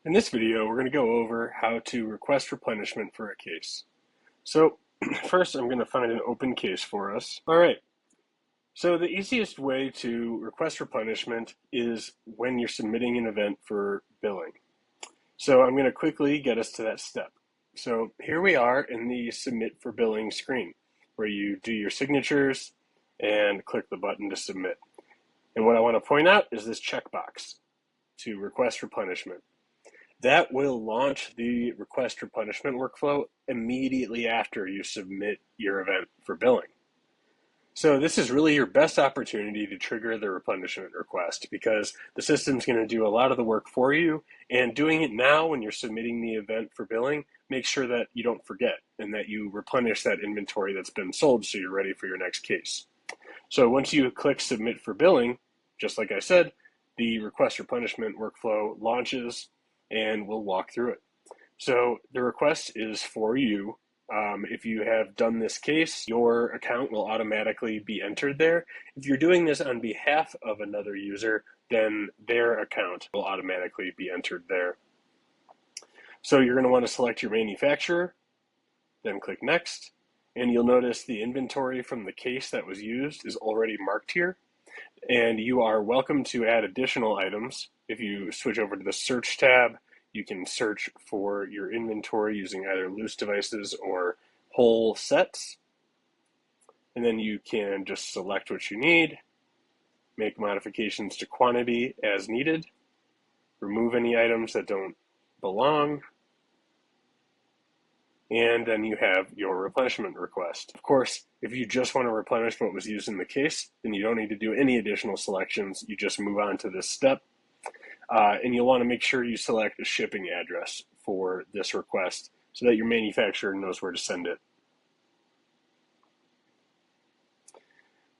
In this video, we're going to go over how to request replenishment for a case. So first, I'm going to find an open case for us. All right, so the easiest way to request replenishment is when you're submitting an event for billing. So I'm going to quickly get us to that step. So here we are in the Submit for Billing screen, where you do your signatures and click the button to submit. And what I want to point out is this checkbox to request replenishment. That will launch the request replenishment workflow immediately after you submit your event for billing. So this is really your best opportunity to trigger the replenishment request because the system's going to do a lot of the work for you, and doing it now when you're submitting the event for billing makes sure that you don't forget and that you replenish that inventory that's been sold so you're ready for your next case. So once you click submit for billing, just like I said, the request replenishment workflow launches and we'll walk through it. So the request is for you. If you have done this case, your account will automatically be entered there. If you're doing this on behalf of another user, then their account will automatically be entered there. So you're going to want to select your manufacturer, then click next, and you'll notice the inventory from the case that was used is already marked here. And you are welcome to add additional items. If you switch over to the search tab, you can search for your inventory using either loose devices or whole sets. And then you can just select what you need, make modifications to quantity as needed, remove any items that don't belong, and then you have your replenishment request. Of course, if you just want to replenish what was used in the case, then you don't need to do any additional selections. You just move on to this step. And you'll want to make sure you select a shipping address for this request so that your manufacturer knows where to send it.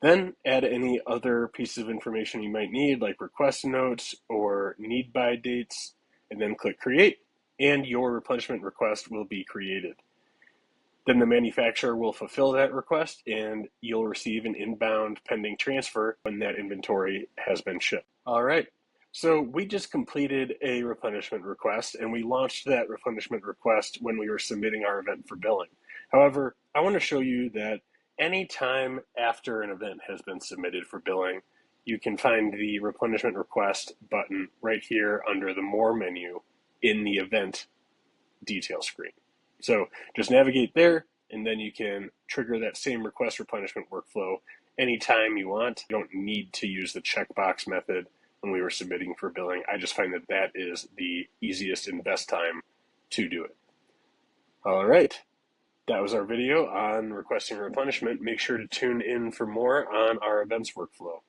Then add any other pieces of information you might need, like request notes or need by dates, and then click create, and your replenishment request will be created. Then the manufacturer will fulfill that request and you'll receive an inbound pending transfer when that inventory has been shipped. All right. So we just completed a replenishment request and we launched that replenishment request when we were submitting our event for billing. However, I want to show you that any time after an event has been submitted for billing, you can find the replenishment request button right here under the More menu in the event detail screen. So just navigate there and then you can trigger that same request replenishment workflow anytime you want. You don't need to use the checkbox method when we were submitting for billing. I just find that that is the easiest and best time to do it. All right, that was our video on requesting replenishment. Make sure to tune in for more on our events workflow.